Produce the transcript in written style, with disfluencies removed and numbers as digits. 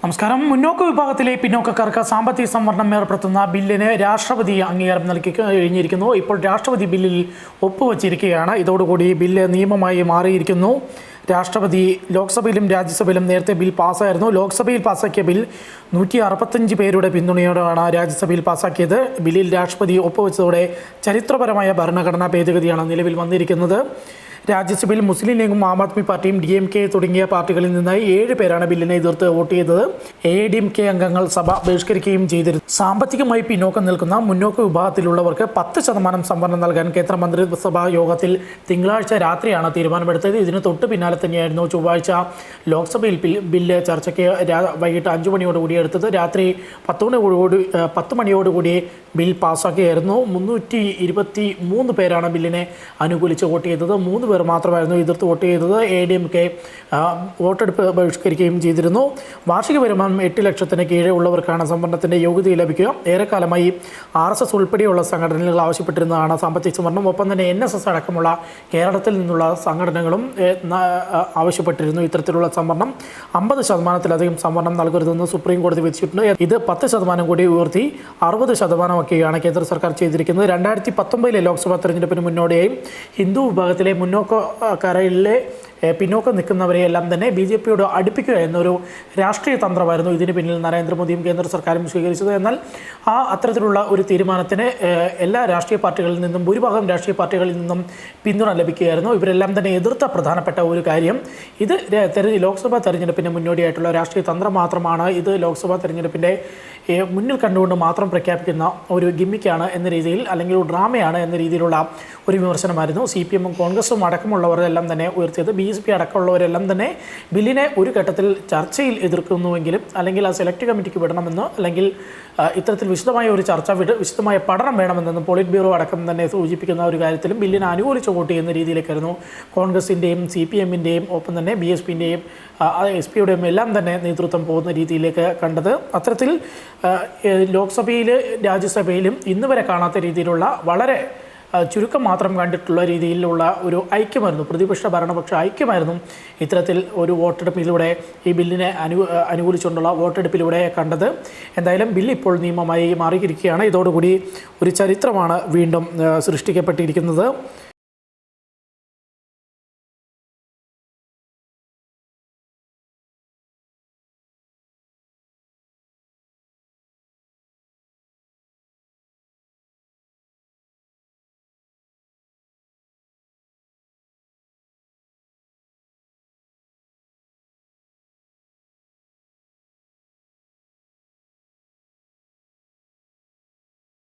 നമസ്കാരം. മുന്നോക്ക വിഭാഗത്തിലെ പിന്നോക്കക്കാർക്ക് സാമ്പത്തിക സംവരണം ഏർപ്പെടുത്തുന്ന ബില്ലിന് രാഷ്ട്രപതി അംഗീകാരം നൽകി കഴിഞ്ഞിരിക്കുന്നു. ഇപ്പോൾ രാഷ്ട്രപതി ബില്ലിൽ ഒപ്പുവച്ചിരിക്കുകയാണ്. ഇതോടുകൂടി ബില്ല് നിയമമായി മാറിയിരിക്കുന്നു. രാഷ്ട്രപതി ലോക്സഭയിലും രാജ്യസഭയിലും നേരത്തെ ബിൽ പാസ്സായിരുന്നു. ലോക്സഭയിൽ പാസ്സാക്കിയ ബിൽ 165 പേരുടെ പിന്തുണയോടെയാണ് രാജ്യസഭയിൽ പാസ്സാക്കിയത്. ബില്ലിൽ രാഷ്ട്രപതി ഒപ്പുവെച്ചതോടെ ചരിത്രപരമായ ഭരണഘടനാ ഭേദഗതിയാണ് നിലവിൽ വന്നിരിക്കുന്നത്. രാജ്യസഭയിൽ മുസ്ലിം ലീഗും ആം ആദ്മി പാർട്ടിയും DMK തുടങ്ങിയ പാർട്ടികളിൽ നിന്നായി 7 പേരാണ് ബില്ലിനെ എതിർത്ത് വോട്ട് ചെയ്തത്. AIADMK അംഗങ്ങൾ സഭ ബഹിഷ്കരിക്കുകയും ചെയ്തിരുന്നു. സാമ്പത്തികമായി പിന്നോക്കം നിൽക്കുന്ന മുന്നോക്ക വിഭാഗത്തിലുള്ളവർക്ക് 10% സംവരണം നൽകാൻ കേന്ദ്ര മന്ത്രിസഭാ യോഗത്തിൽ തിങ്കളാഴ്ച രാത്രിയാണ് തീരുമാനമെടുത്തത്. ഇതിന് തൊട്ട് പിന്നാലെ തന്നെയായിരുന്നു ചൊവ്വാഴ്ച ലോക്സഭയിൽ ബില്ല് ചർച്ചയ്ക്ക് വൈകിട്ട് 5 മണിയോടുകൂടി എടുത്തത്. രാത്രി 10 മണിയോടുകൂടി ബിൽ പാസ്സാക്കിയായിരുന്നു. 323 പേരാണ് ബില്ലിനെ അനുകൂലിച്ച് വോട്ട് ചെയ്തത്. 3 പേർ മാത്രമായിരുന്നു എതിർത്ത് വോട്ട് ചെയ്തത്. AIADMK വോട്ടെടുപ്പ് ബഹിഷ്കരിക്കുകയും ചെയ്തിരുന്നു. വാർഷിക വരുമാനം 8 ലക്ഷത്തിന് കീഴെ ഉള്ളവർക്കാണ് സംവരണത്തിൻ്റെ യോഗ്യത ലഭിക്കുക. ഏറെക്കാലമായി RSS ഉൾപ്പെടെയുള്ള സംഘടനകൾ ആവശ്യപ്പെട്ടിരുന്നതാണ് സാമ്പത്തിക സംവരണം. ഒപ്പം തന്നെ NSS അടക്കമുള്ള കേരളത്തിൽ നിന്നുള്ള സംഘടനകളും ആവശ്യപ്പെട്ടിരുന്നു ഇത്തരത്തിലുള്ള സംവരണം. 50% സംവരണം നൽകരുതെന്ന് സുപ്രീം കോടതി വിധിച്ചിട്ടുണ്ട്. ഇത് 10% കൂടി ഉയർത്തി 60%ഒക്കെയാണ് കേന്ദ്ര സർക്കാർ ചെയ്തിരിക്കുന്നത്. 2019 ലോക്സഭാ തെരഞ്ഞെടുപ്പിന് മുന്നോടിയായി ഹിന്ദു വിഭാഗത്തിലെ മുന്നോക്കക്കാരിലെ പിന്നോക്കം നിൽക്കുന്നവരെയെല്ലാം തന്നെ BJPയോട് അടുപ്പിക്കുക എന്നൊരു രാഷ്ട്രീയ തന്ത്രമായിരുന്നു ഇതിന് പിന്നിൽ നരേന്ദ്രമോദിയും കേന്ദ്ര സർക്കാരും സ്വീകരിച്ചത്. എന്നാൽ അത്തരത്തിലുള്ള ഒരു തീരുമാനത്തിന് എല്ലാ രാഷ്ട്രീയ പാർട്ടികളിൽ നിന്നും ഭൂരിഭാഗം രാഷ്ട്രീയ പാർട്ടികളിൽ നിന്നും പിന്തുണ ലഭിക്കുകയായിരുന്നു. ഇവരെല്ലാം തന്നെ എതിർത്ത പ്രധാനപ്പെട്ട ഒരു കാര്യം ഇത് ലോക്സഭാ തെരഞ്ഞെടുപ്പിന് മുന്നോടിയായിട്ടുള്ള രാഷ്ട്രീയ തന്ത്രം മാത്രമാണ്. ഇത് ലോക്സഭാ തെരഞ്ഞെടുപ്പിൻ്റെ മുന്നിൽ കണ്ടുകൊണ്ട് മാത്രം പ്രഖ്യാപിക്കുന്ന ഒരു ഗിമ്മിക്കാണ് എന്ന രീതിയിൽ, അല്ലെങ്കിൽ ഒരു ഡ്രാമയാണ് എന്ന രീതിയിലുള്ള ഒരു വിമർശനമായിരുന്നു CPM-ഉം കോൺഗ്രസും അടക്കമുള്ളവരെല്ലാം തന്നെ ഉയർത്തിയത്. BJP അടക്കമുള്ളവരെല്ലാം തന്നെ ബില്ലിനെ ഒരു ഘട്ടത്തിൽ ചർച്ചയിൽ എതിർക്കുന്നുവെങ്കിലും, അല്ലെങ്കിൽ ആ സെലക്ട് കമ്മിറ്റിക്ക് വിടണമെന്നോ, അല്ലെങ്കിൽ ഇത്തരത്തിൽ വിശദമായ ഒരു ചർച്ച വിശദമായ പഠനം വേണമെന്നും പോളിറ്റ് ബ്യൂറോ അടക്കം തന്നെ സൂചിപ്പിക്കുന്ന ഒരു കാര്യത്തിലും ബില്ലിനെ അനുകൂലിച്ച് വോട്ട് ചെയ്യുന്ന രീതിയിലേക്കായിരുന്നു കോൺഗ്രസിൻ്റെയും CPM-ൻ്റെയും ഒപ്പം തന്നെ BSP-ൻ്റെയും SP-യുടെയും എല്ലാം തന്നെ നേതൃത്വം പോകുന്ന രീതിയിലേക്ക് കണ്ടത്. അത്തരത്തിൽ ലോക്സഭയിലും രാജ്യസഭയിലും ഇന്ന് വരെ കാണാത്ത രീതിയിലുള്ള വളരെ ചുരുക്കം മാത്രം കണ്ടിട്ടുള്ള രീതിയിലുള്ള ഒരു ഐക്യമായിരുന്നു, പ്രതിപക്ഷ ഭരണപക്ഷ ഐക്യമായിരുന്നു ഇത്തരത്തിൽ ഒരു വോട്ടെടുപ്പിലൂടെ ഈ ബില്ലിനെ അനുകൂലിച്ചുകൊണ്ടുള്ള വോട്ടെടുപ്പിലൂടെ കണ്ടത്. എന്തായാലും ബില്ല് ഇപ്പോൾ നിയമമായി മാറിയിരിക്കുകയാണ്. ഇതോടുകൂടി ഒരു ചരിത്രമാണ് വീണ്ടും സൃഷ്ടിക്കപ്പെട്ടിരിക്കുന്നത്.